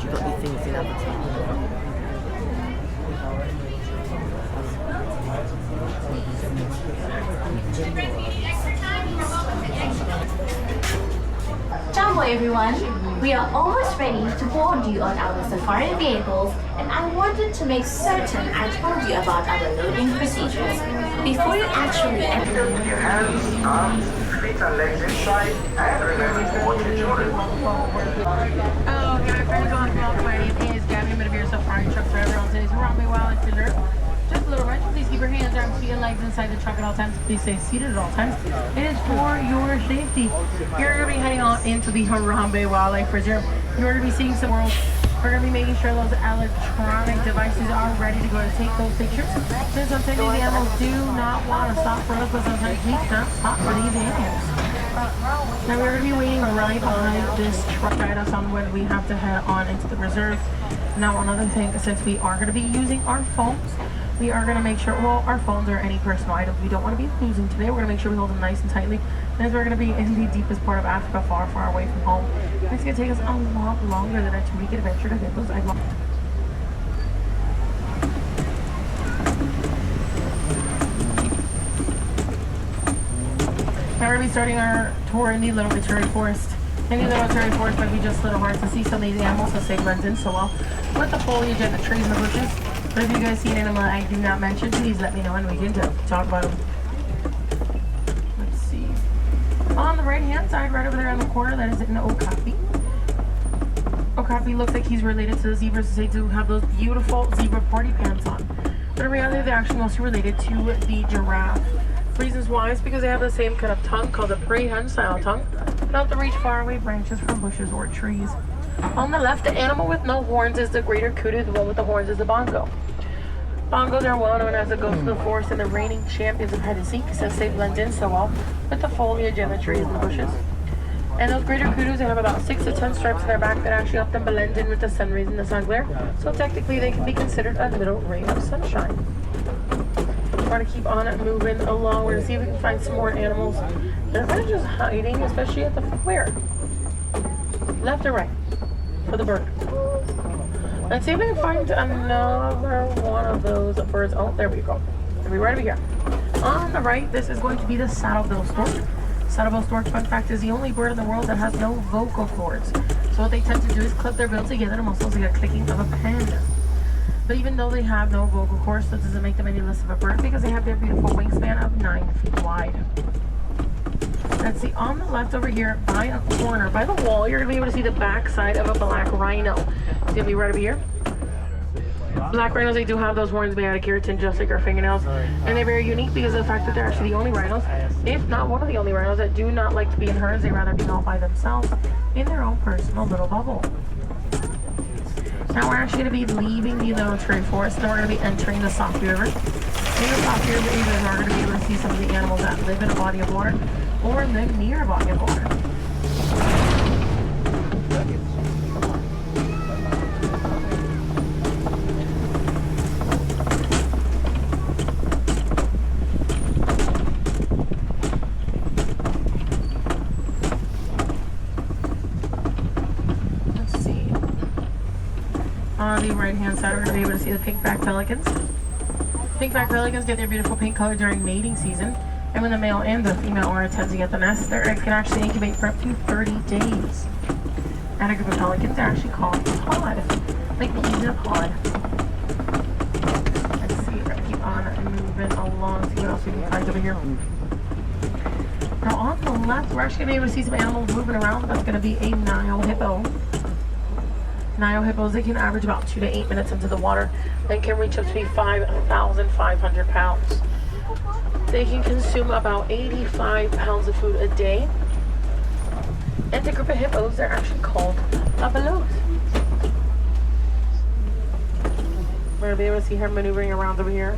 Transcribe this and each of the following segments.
actually got these things in advertising. Ciao everyone! We are almost ready to board you on our safari vehicles, and I wanted to make certain I told you about our loading procedures. Before you actually enter, Your hands, arms, feet and legs inside, and remember to watch your children. Hello, my friends, welcome. My name is Gabby. I'm going to be your safari truck driver on today's Harambe Wildlife Preserve. Just a little wrench. Please keep your hands, arms, feet, and legs inside the truck at all times. Please stay seated at all times. It is for your safety. You're going to be heading on into the Harambe Wildlife Preserve. You're going to be seeing some worlds. We're going to be making sure those electronic devices are ready to go to take those pictures. Since sometimes these animals do not want to stop for us, but sometimes we can't stop for these animals. Now we're going to be waiting right behind this truck guide us on when we have to head on into the reserve. Now another thing, since we are going to be using our phones, we are going to make sure, well, our phones are any personal items we don't want to be losing today. We're going to make sure we hold them nice and tightly. As we're going to be in the deepest part of Africa, far, far away from home. It's going to take us a lot longer than a 2-week adventure to get those egg logs. Now we're going to be starting our tour in the Little Terry Forest. In the Little Terry Forest might be just a little hard to see some of these animals as they blend in so well with the foliage and the trees and the bushes. But if you guys see an animal I do not mention, please let me know and we can talk about them. Let's see. On the right hand side, right over there in the corner, that is an okapi. Okapi looks like he's related to the zebras, as they do have those beautiful zebra party pants on. But in reality, they're actually mostly related to the giraffe. Reasons why is because they have the same kind of tongue called the prehensile tongue, not to reach far away branches from bushes or trees. On the left, the animal with no horns is the greater kudu, the one with the horns is the bongo. Bongos are well known as the ghosts of the forest and the reigning champions of hide and seek, since they blend in so well with the foliage and the trees and the bushes. And those greater kudus, they have about 6 to 10 stripes on their back that actually help them blend in with the sun rays and the sun glare. So technically they can be considered a little ray of sunshine. We're going to keep on moving along. We're going to see if we can find some more animals. They're kind of just hiding, especially at the where? Left or right? For the bird. Let's see if we can find another one of those birds. Oh, there we go. It'll be right over here. On the right, this is going to be the saddle-bill stork. Saddle-bill stork, fun fact, is the only bird in the world that has no vocal cords. So what they tend to do is clip their bill together, almost like a clicking of a pen. But even though they have no vocal cords, that doesn't make them any less of a bird because they have their beautiful wingspan of 9 feet wide. Let's see, on the left over here, by a corner, by the wall, you're going to be able to see the back side of a black rhino. It's going to be right over here. Black rhinos, they do have those horns made out of keratin, just like our fingernails. And they're very unique because of the fact that they're actually the only rhinos, if not one of the only rhinos, that do not like to be in herds. They rather be all by themselves in their own personal little bubble. Now we're actually going to be leaving the Little Terry Forest, and we're going to be entering the Safi River. In the Safi River, you guys are going to be able to see some of the animals that live in a body of water or live near a body of water. On the right hand side, we're going to be able to see the pink-backed pelicans. Pink-backed pelicans get their beautiful pink color during mating season, and when the male and the female are attempting at the nest, their eggs can actually incubate for up to 30 days. And a group of pelicans are actually called pod, like peas in a pod. Let's see, we're going to keep on moving along, see what else we can find over here. Now on the left, we're actually going to be able to see some animals moving around. That's going to be a Nile hippo. Nile hippos, they can average about 2 to 8 minutes into the water and can reach up to be 5,500 pounds. They can consume about 85 pounds of food a day. And the group of hippos, they're actually called baboons. We're going to be able to see her maneuvering around over here.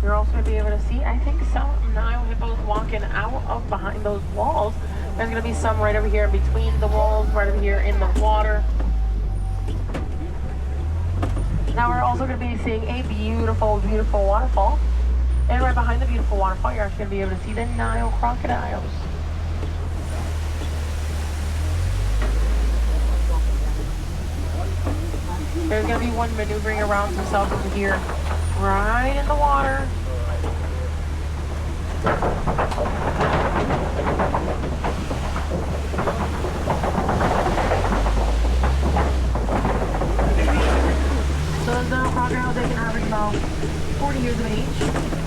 You're also going to be able to see, I think, some Nile hippos walking out of behind those walls. There's going to be some right over here in between the walls, right over here in the water. Now we're also going to be seeing a beautiful, beautiful waterfall. And right behind the beautiful waterfall, you're actually going to be able to see the Nile crocodiles. There's going to be one maneuvering around himself over here, right in the water. So those Nile crocodiles, they can average about 40 years of age.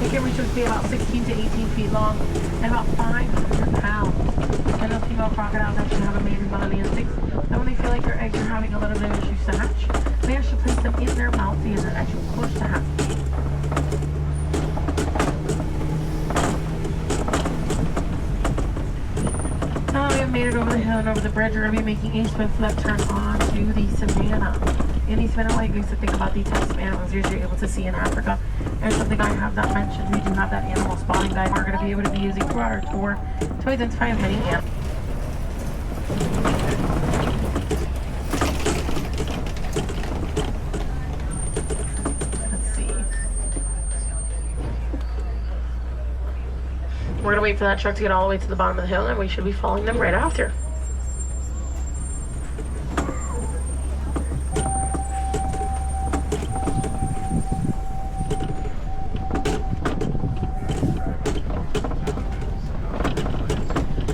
They can reach up to be about 16 to 18 feet long and about 500 pounds. And those female crocodiles actually have amazing bodily instincts. And when they feel like their eggs are having a little bit of issues to hatch, they actually place them in their mouth and then actually push to hatch. Now we have made it over the hill and over the bridge. We're going to be making a swift left turn onto the savannah. In the savannah, like we used to think about the types of animals you're able to see in Africa. And something I have not mentioned, we do have that animal spotting guide we're going to be able to be using throughout our tour to identify as many animals. We're gonna wait for that truck to get all the way to the bottom of the hill, and we should be following them right after.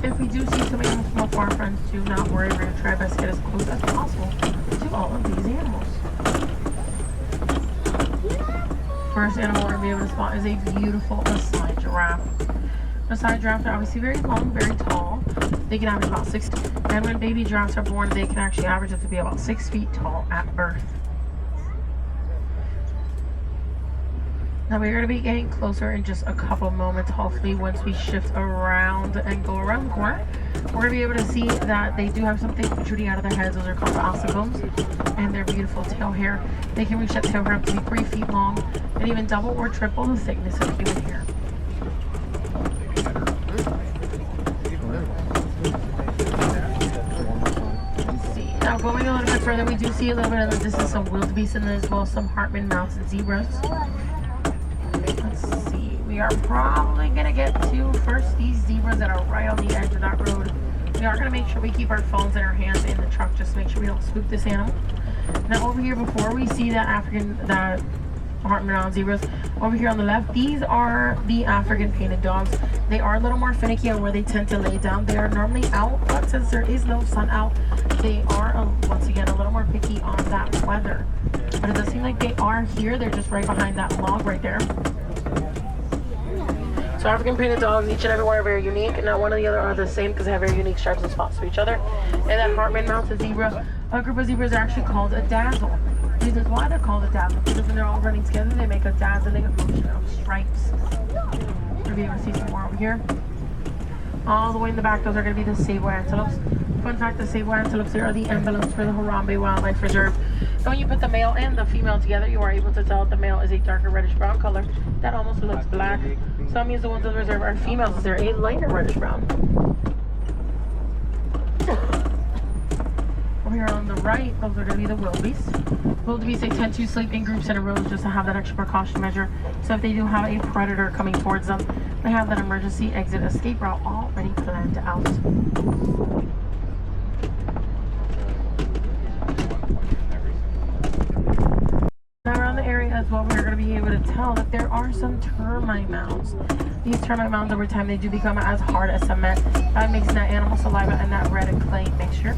If we do see some animals from afar, friends, do not worry. We're gonna try best to get as close as possible to all of these animals. First animal we're gonna be able to spot is a beautiful Maasai giraffe. Maasai giraffes are obviously very long, very tall. They can average about 6 feet. And when baby giraffes are born, they can actually average up to be about 6 feet tall at birth. Now we're going to be getting closer in just a couple moments. Hopefully once we shift around and go around the corner, we're going to be able to see that they do have something protruding out of their heads. Those are called the ossicones. And their beautiful tail hair. They can reach that tail hair up to be 3 feet long and even double or triple the thickness of human hair. Now going a little bit further, we do see a little bit of this is some wildebeest and as well as some Hartman mountain zebras. Let's see, we are probably gonna get to first these zebras that are right on the edge of that road. We are gonna make sure we keep our phones in our hands in the truck just to make sure we don't spook this animal. Now over here, before we see that Hartman mountain zebras, over here on the left, these are the African painted dogs. They are a little more finicky on where they tend to lay down. They are normally out, but since there is no sun out, they are once again a little more picky on that weather. But it does seem like they are here. They're just right behind that log right there. So African painted dogs, each and every one are very unique. Not one or the other are the same because they have very unique stripes and spots to each other. And that Hartman mountain zebra, a group of zebras are actually called a dazzle. Reasons why they're called a dazzle, because when they're all running together, they make a dazzling illusion of stripes. You'll be able to see some more over here. All the way in the back, those are going to be the sable antelopes. Fun fact, the sable antelopes are the emblems for the Harambe Wildlife Reserve. And when you put the male and the female together, you are able to tell the male is a darker reddish brown color that almost looks black. So that means the ones in the reserve are females, as they're a lighter reddish brown. Over here on the right, those are going to be the wildebeest. Wildebeest, they tend to sleep in groups in a row just to have that extra precaution measure. So if they do have a predator coming towards them, they have that emergency exit escape route already planned out. Now around the area as well, we're going to be able to tell that there are some termite mounds. These termite mounds over time, they do become as hard as cement. That makes that animal saliva and that red and clay mixture.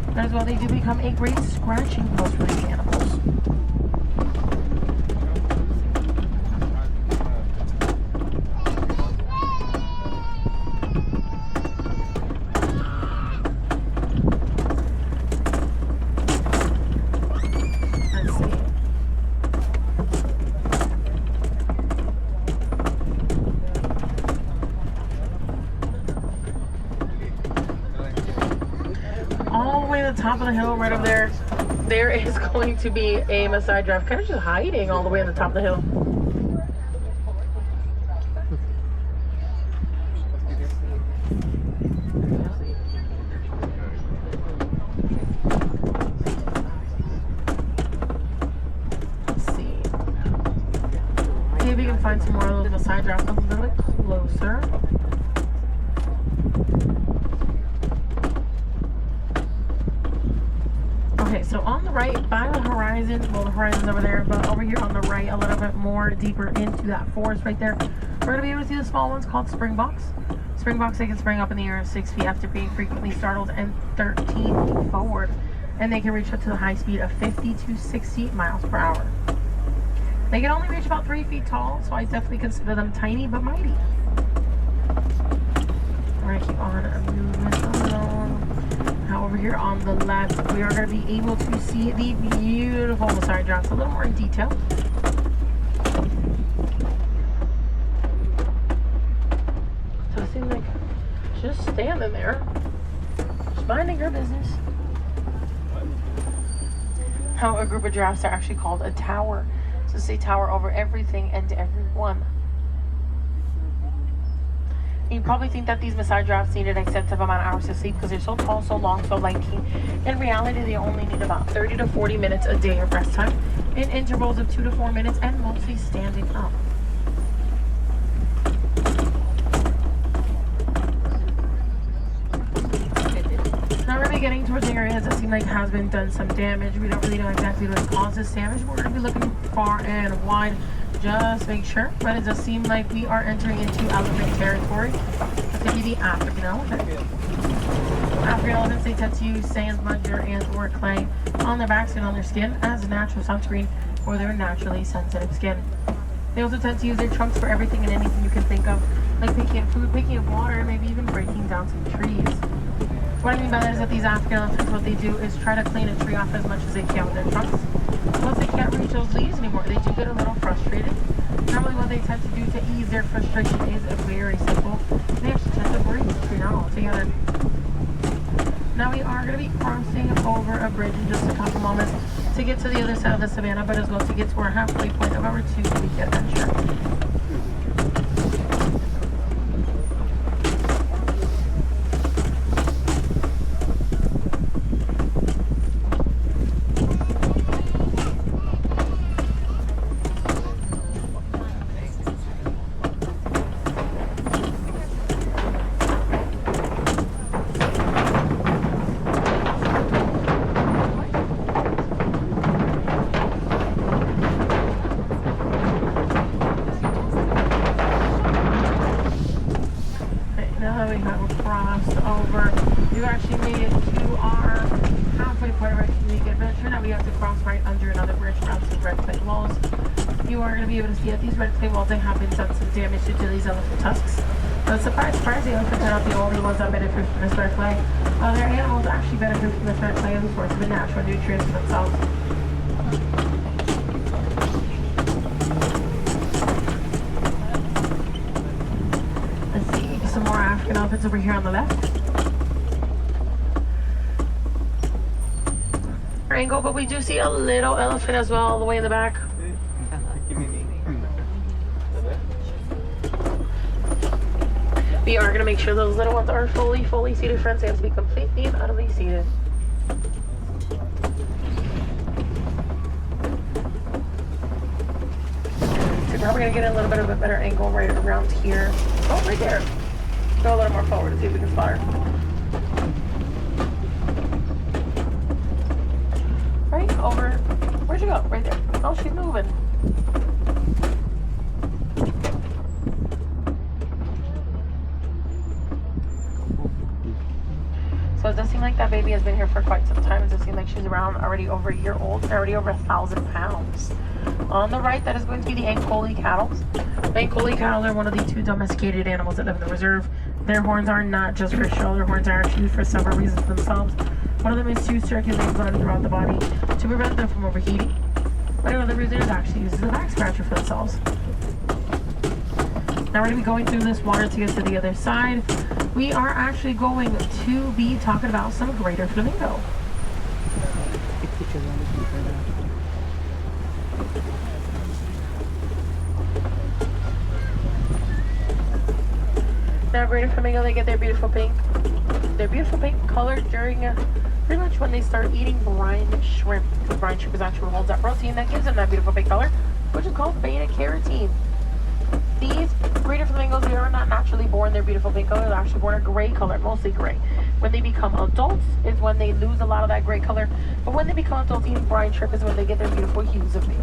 And as well, they do become a great scratching post for these animals. Top of the hill right over there, there is going to be a Maasai giraffe kind of just hiding all the way on the top of the hill. Let's if we can find some more of those Maasai giraffes a little bit closer. Okay, so on the right, by the horizon, well, the horizon's over there, but over here on the right, a little bit more deeper into that forest right there, we're going to be able to see the small ones called springboks. Springboks, they can spring up in the air 6 feet after being frequently startled and 13 feet forward. And they can reach up to the high speed of 50 to 60 miles per hour. They can only reach about 3 feet tall, so I definitely consider them tiny but mighty. We're going to keep on moving along. Now over here on the left, we are going to be able to see the beautiful Maasai giraffes a little more in detail. So it seems like just standing there, just minding her business. How a group of giraffes are actually called a tower. So they tower over everything and everyone. You probably think that these Maasai giraffes need an extensive amount of hours to sleep because they're so tall, so long, so lanky. In reality, they only need about 30 to 40 minutes a day of rest time in intervals of 2 to 4 minutes and mostly standing up. Now we're going to be getting towards the areas that seem like has been done some damage. We don't really know exactly what caused this damage. We're going to be looking far and wide. Just make sure, but it does seem like we are entering into elephant territory. That's going to be the African elephant. African elephants, they tend to use sand, mud, dirt, and or clay on their backs and on their skin as a natural sunscreen for their naturally sensitive skin. They also tend to use their trunks for everything and anything you can think of, like picking up food, picking up water, and maybe even breaking down some trees. What I mean by that is that these African elephants, what they do is try to clean a tree off as much as they can with their trunks. Once they can't reach those leaves anymore, they do get a little frustrated. Normally what they tend to do to ease their frustration is very simple. They actually tend to break the tree down altogether. Now we are going to be crossing over a bridge in just a couple moments to get to the other side of the savannah, but as well to get to our halfway point of our 2-week adventure. They have been done some damage to these elephant tusks. But surprise, the elephants are not the only ones that benefit from this red clay. Other animals actually benefit from this red clay as a source of the natural nutrients for themselves. Let's see, some more African elephants over here on the left. Angle, but we do see a little elephant as well all the way in the back. We are going to make sure those little ones are fully seated, friends. They have to be completely and utterly seated. So now we're going to get a little bit of a better angle right around here. Oh, right there. Go a little more forward to see if we can spot her. Right over. Where'd you go? Right there. Oh, she's moving. So it does seem like that baby has been here for quite some time. It does seem like she's around already over a year old, already over 1,000 pounds. On the right, that is going to be the Ankole cattle. The Ankole cattle are one of the 2 domesticated animals that live in the reserve. Their horns are not just for show. Their horns are actually for several reasons themselves. One of them is to circulate blood throughout the body to prevent them from overheating. But another reason is actually used as a back scratcher for themselves. Now we're going to be going through this water to get to the other side. We are actually going to be talking about some greater flamingo. Now greater flamingo, they get their beautiful pink color during pretty much when they start eating brine shrimp. Because brine shrimp is actually what holds that protein that gives them that beautiful pink color, which is called beta carotene. These breeder flamingos, they are not naturally born their beautiful pink color. They're actually born a gray color, mostly gray. When they become adults is when they lose a lot of that gray color. But when they become adults eating brine shrimp is when they get their beautiful hues of pink.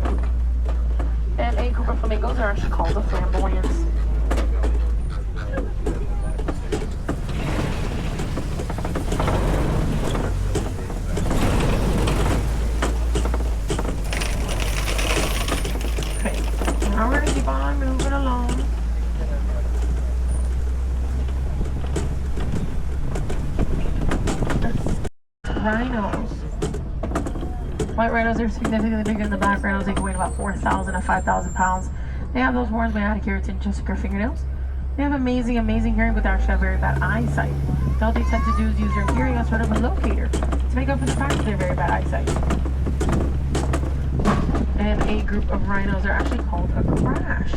And a group of flamingos are actually called the flamboyants. Now we're going to keep on moving along. Rhinos. White rhinos are significantly bigger than the black rhinos. They can weigh about 4,000 to 5,000 pounds. They have those horns made out of keratin just like our fingernails. They have amazing hearing, but they actually have very bad eyesight. So what they tend to do is use their hearing as sort of a locator to make up for the fact that they're very bad eyesight. And a group of rhinos are actually called a crash.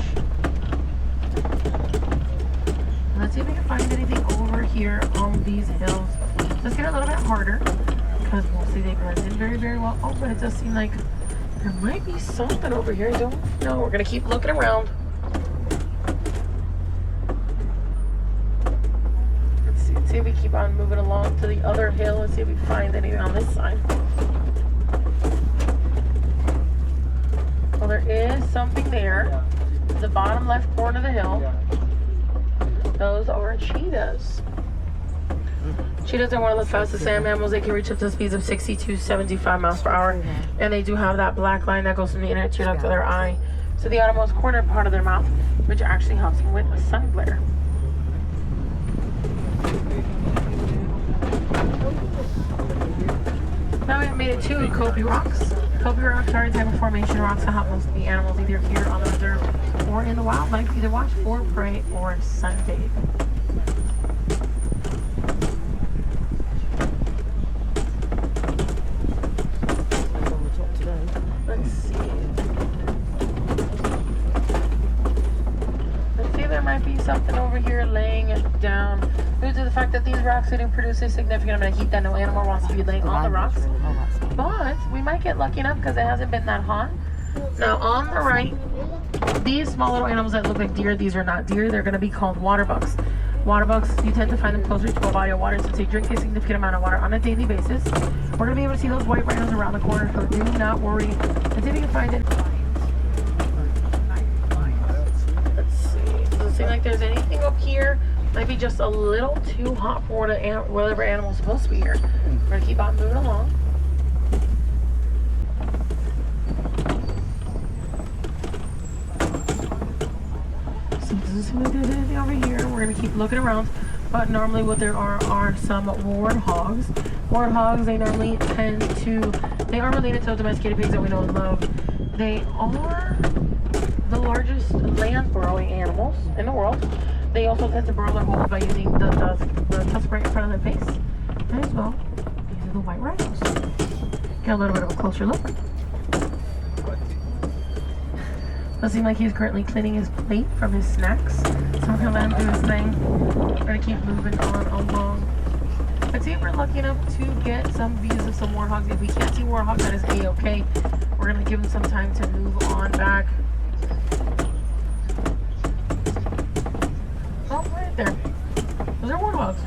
Let's see if we can find anything over here on these hills. Let's get a little bit harder because mostly they blend in very, very well. Oh, but it does seem like there might be something over here. I don't know. We're going to keep looking around. Let's see if we keep on moving along to the other hill. Let's see if we find anything on this side. Well, there is something there. The bottom left corner of the hill. Those are cheetahs. Cheetahs are one of the fastest land mammals. They can reach up to speeds of 60 to 75 miles per hour. And they do have that black line that goes from the inner tear duct to their eye to the outermost corner part of their mouth, which actually helps them with sun glare. Now we have made it to Kopi Rocks. Kopi Rocks are a type of formation rocks that help most of the animals either here on the reserve or in the wildlife either watch for prey or sunbathe. Let's see. Let's see if there might be something over here laying it down. Due to the fact that these rocks didn't produce a significant amount of heat that no animal wants to be laying on the rocks. But we might get lucky enough because it hasn't been that hot. Now on the right, these small little animals that look like deer, these are not deer. They're going to be called water bucks. Water bucks, you tend to find them closer to a body of water since they drink a significant amount of water on a daily basis. We're going to be able to see those white rhinos around the corner, so do not worry. Let's see if we can find it. Let's see. Doesn't seem like there's anything up here. Might be just a little too hot for whatever animal's supposed to be here. We're going to keep on moving along. So it doesn't seem like there's anything over here. We're going to keep looking around. But normally what there are some warthogs. Warthogs, they normally tend to, they are related to domesticated pigs that we know and love. They are the largest land-burrowing animals in the world. They also tend to burrow their holes by using the tusk right in front of their face. And as well, these are the white rhinos. Get a little bit of a closer look. Does seem like he's currently cleaning his plate from his snacks. So we're gonna let him do his thing. We're gonna keep moving on along. Let's see if we're lucky enough to get some views of some warthogs. If we can't see warthogs, that is a-okay. We're gonna give them some time to move on back. Oh, right there. Those are warthogs.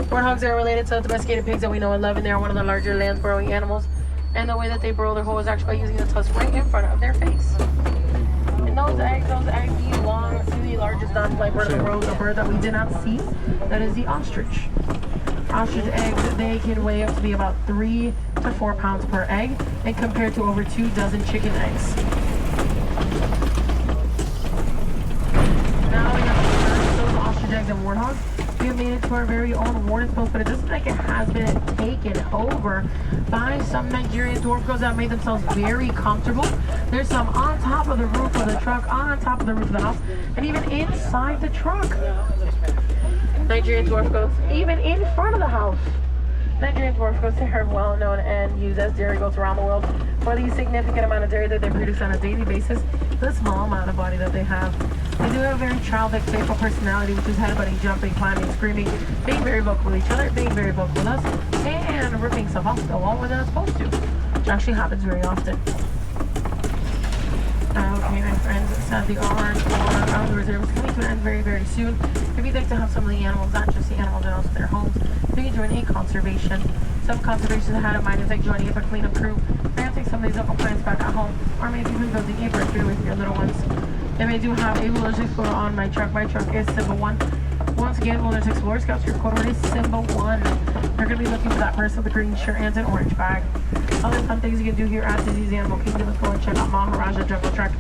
Warthogs are related to domesticated pigs that we know and love, and they are one of the larger land-burrowing animals. And the way that they burrow their hole is actually by using the tusk right in front of their face. And those eggs belong to the largest non-flight bird in the world, a bird that we did not see. That is the ostrich. Ostrich eggs, they can weigh up to be about 3 to 4 pounds per egg, and compared to over 2 dozen chicken eggs. Now we have those ostrich eggs and warthogs. We have made it to our very own warning post, but it doesn't like it has been taken over by some Nigerian dwarf goats that made themselves very comfortable. There's some on top of the roof of the truck, on top of the roof of the house, and even inside the truck. Nigerian dwarf goats, even in front of the house. Nigerian dwarf goats are well known and used as dairy goats around the world for the significant amount of dairy that they produce on a daily basis, the small amount of body that they have. They do have a very childlike, playful personality, which is headbutting, jumping, climbing, screaming, being very vocal with each other, being very vocal with us, and ripping stuff off the wall when they're not supposed to, which actually happens very often. my friends. Sadly, our tour of the reserve is coming to an end very, very soon. If you'd like to have some of the animals, not just the animals and also their homes, you can join a conservation. Some conservations I had in mind is like joining up a cleanup crew. They're going to take some of these local plants back at home, or maybe even building a birthday with your little ones. And I do have a Village Explorer on my truck. My truck is Symbol 1. Once again, Wilderness Explorer Scouts, your code word is Symbol 1. They're going to be looking for that person with a green shirt and an orange bag. Other fun things you can do here at Disney's Animal Kingdom is go and check out Maharaja Jungle Trek.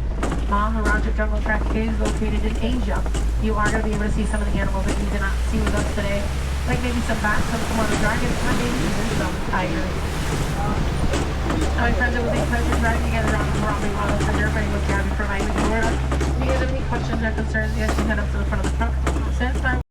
Maharaja Jungle Trek is located in Asia. You are going to be able to see some of the animals that you did not see with us today. Like maybe some bats, some Komodo dragons, or maybe even some tigers. My friends, it was a pleasure driving you guys around the Harambe Wildlife Reserve. My name was Gabby from Florida. If you guys have any questions or concerns, you guys can head up to the front of the truck.